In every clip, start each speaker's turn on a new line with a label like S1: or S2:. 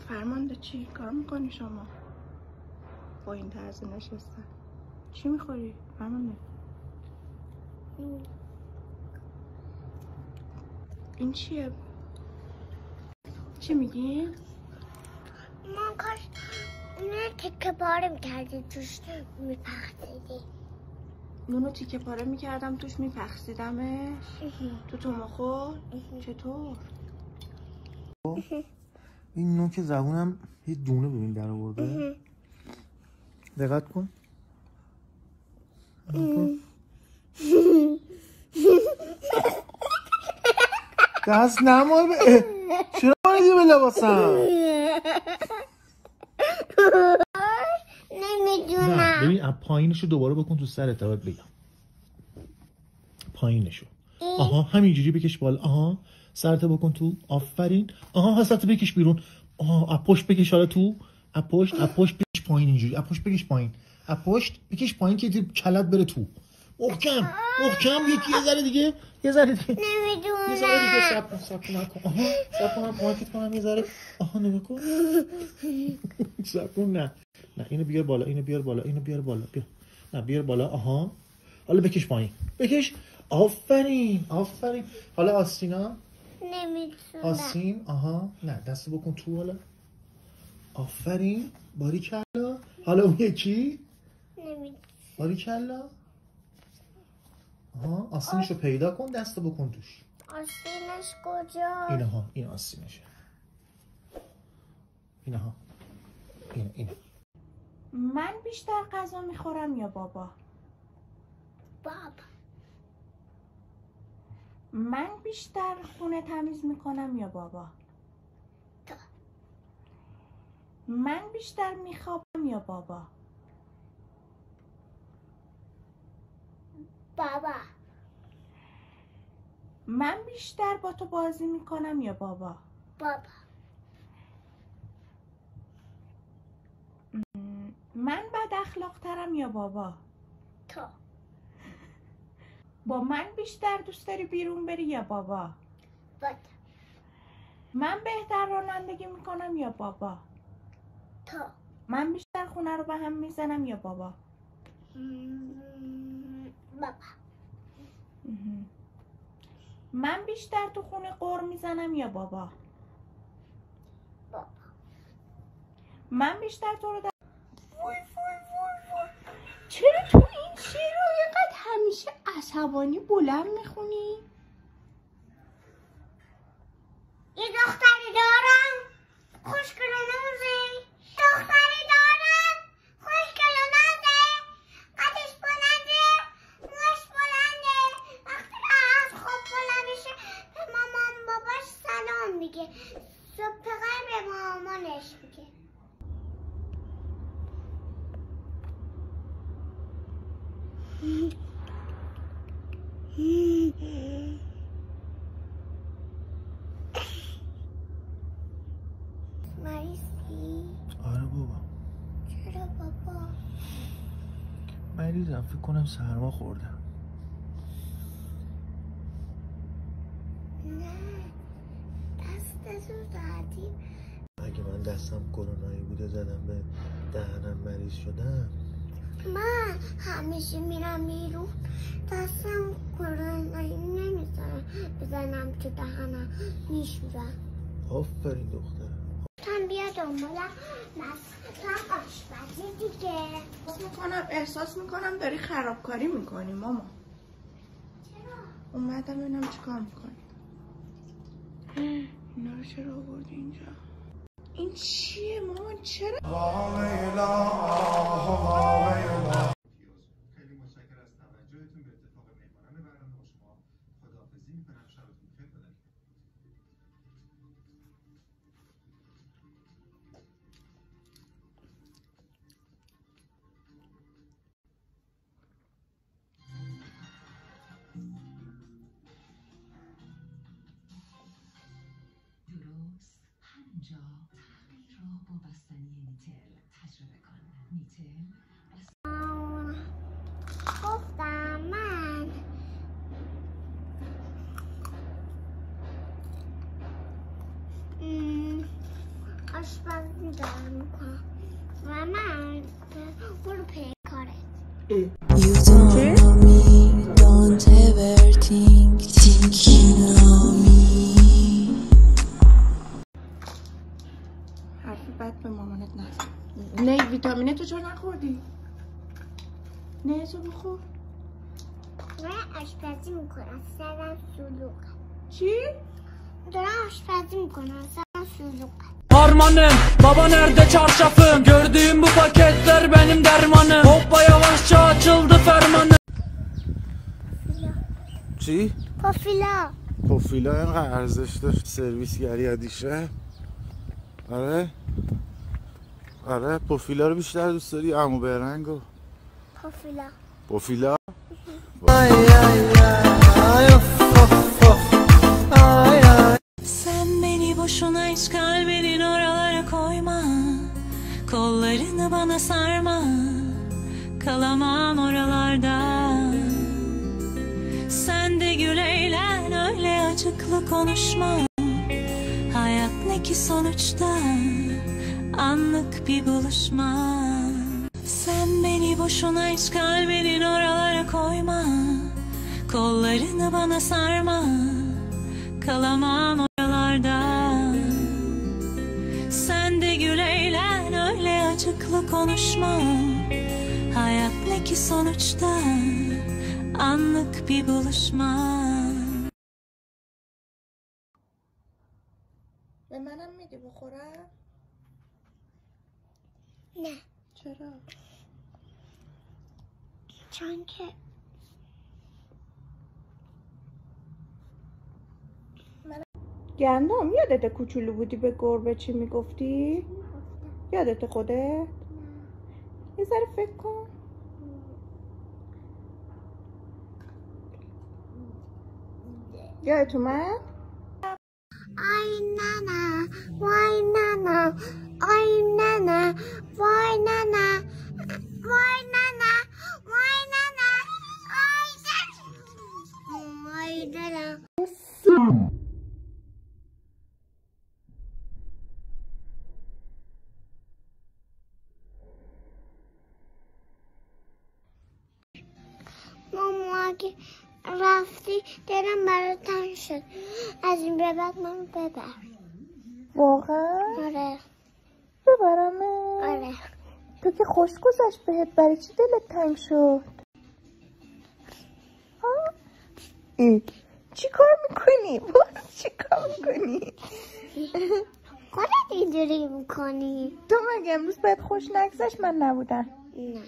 S1: فرمانده چی کار میکنی شما با این طرز نشستن؟ چی میخوری فرمانده؟ این چیه؟ چی میگی؟
S2: من کاش اونه تکه پاره میکردی توش میپخصیدی.
S1: اونو تیکه پاره میکردم توش میپخصیدمش؟ تو تومخور؟ چطور؟
S3: این نوک زبونم یه دونه ببین در آورده. دقت کن. دست نمای چرا باریدی به لباسم؟
S2: نمیدونم.
S3: نه ببین پایینشو دوباره بکن تو سرت باید بگم. پایینشو. آها همینجوری بکش بالا. آها سرت بکن تو. آفرین. آها حسرت بکش بیرون. آها اپشت بکش حالا تو. اپشت بکش پایین اینجوری. اپشت بکش پایین. اپشت بکش پایین که کلت بره تو. محکم یکی یه ذره دیگه.
S2: نمیدونم.
S3: یه ذره دیگه صبر کن. آها صبر کن کمکت کنم یه ذره. آها نگاه کن. صبر کن. نه اینو بیار بالا. بیا. نه بیار بالا. آها حالا بکش پایین. بکش. آفرین. حالا آستینا.
S2: نمیدونم.
S3: آستین. آها نه دست بکن تو حالا. آفرین. باریکلا. حالا اون یکی.
S2: نمیدونم.
S3: باریکلا. آها آستینشو پیدا کن دست بکن توش.
S2: آستینش کجا؟
S3: اینها این آستینشه. اینها اینا.
S1: من بیشتر غذا میخورم یا بابا؟ من بیشتر خونه تمیز میکنم یا بابا؟
S2: تو.
S1: من بیشتر میخوابم یا بابا؟
S2: بابا.
S1: من بیشتر با تو بازی میکنم یا بابا؟ من بد اخلاق ترم یا بابا؟
S2: تو.
S1: با من بیشتر دوست داری بیرون بری یا بابا؟ من بهتر رانندگی میکنم یا بابا؟
S2: تو.
S1: من بیشتر خونه رو به هم میزنم یا بابا؟ من بیشتر تو خونه قور میزنم یا بابا؟ من بیشتر تو رو وای. چرا تو این شعر رو اینقدر همیشه عصبانی بلند میخونی؟
S2: یه دختری دارم خوشگلانه موزه. قدش بلنده موش بلنده. وقتی از خواب بلند میشه به مامان باباش سلام میگه. صبح به مامانش میگه. مریضی؟
S3: آره بابا.
S2: چرا بابا؟
S3: مریضم فکر کنم سرما خوردم.
S2: نه دستتو زدی.
S3: اگه من دستم کرونایی بوده زدم به دهنم مریض شدم.
S2: من همیشه میرم بیرون دستم کرونایی نمیذارم بزنم تو دهنم میشورم.
S3: آفرین دخترم.
S2: تن بیا دنبالم مثلا آشپزی دیگه.
S1: احساس میکنم داری خرابکاری میکنی ماما.
S2: چرا؟
S1: اومدم ببینم چیکار میکنی. اینا رو چرا آوردی اینجا؟ این چیه مامان؟ چرا؟
S4: خیلی متشکرم از توجهتون به اتفاق مهمانان برنامه شما. خداحافظی میکنم. شبتون بخیر.
S5: درست همینجا تغییر را با بستنی نیتل تجربه کن. نیتل
S2: گفتم من آشپزی دارم میکنم و من برو پیکارت.
S6: You don't know me, don't ever think you know me.
S1: حرفی بد به مامانت نزن. نه ویتامینتو چرا نخوردی؟ نه ازو بخور.
S2: من آشپزی میکنم سرم سلوقه.
S1: چی؟
S2: دارم آشپزی میکنم سرم سلوقه.
S7: Harmanım, baba nerede çarşafım? Gördüğüm bu paketler benim dermanım. Hoppa yavaşça açıldı fermanım.
S3: چی؟
S2: پافیلا.
S3: پوفیلا اینقدر ارزش داشت سرویسگری دیشه. آره پوفیلا رو بیشتر دوست داری عمو برنگو؟
S2: پافیلا.
S3: پوفیلا؟
S6: Sen beni boşuna hiç kalbinin oralara koyma. Kollarını bana sarma. Kalamam oralarda. Sen de gül eğlen, öyle acıklı konuşma. Hayat ne ki sonuçta, anlık bir buluşma. Sen beni boşuna hiç kalbinin oralara koyma. Kollarını bana sarma. Kalamam oralarda. Sen de gül eğlen, öyle acıklı konuşma. Hayat ne ki sonuçta, anlık bir buluşma.
S1: به منم میدی بخورم؟
S2: نه
S1: چرا؟
S2: چون که
S1: گندم یادت کوچولو بودی به گربه چی میگفتی؟ یادت خودت؟ یه ذره فکر کن. یادت اومد؟
S2: آی نانا وای نانا آی نانا وای نانا وای نانا وای نانا آی دلم. ماما اگه رفتی دلم برات تنگ شد. از این به بعد منو ببر.
S1: واقعا؟
S2: آره.
S1: ببرمه؟
S2: آره.
S1: تو که خوش گذشت بهت، برای چی دلت تنگ شد؟ ای چی کار میکنی؟ چی کار میکنی؟
S2: خودت اینجوری میکنی؟
S1: تو مگه امروز بهت خوش نگذشت من نبودم؟
S2: نه.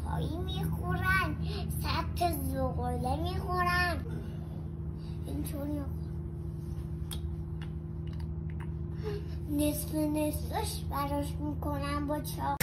S2: پایی میخورن، سطح زغاله میخورن، اینطوری نصف نصفش براش میکنن با چاق.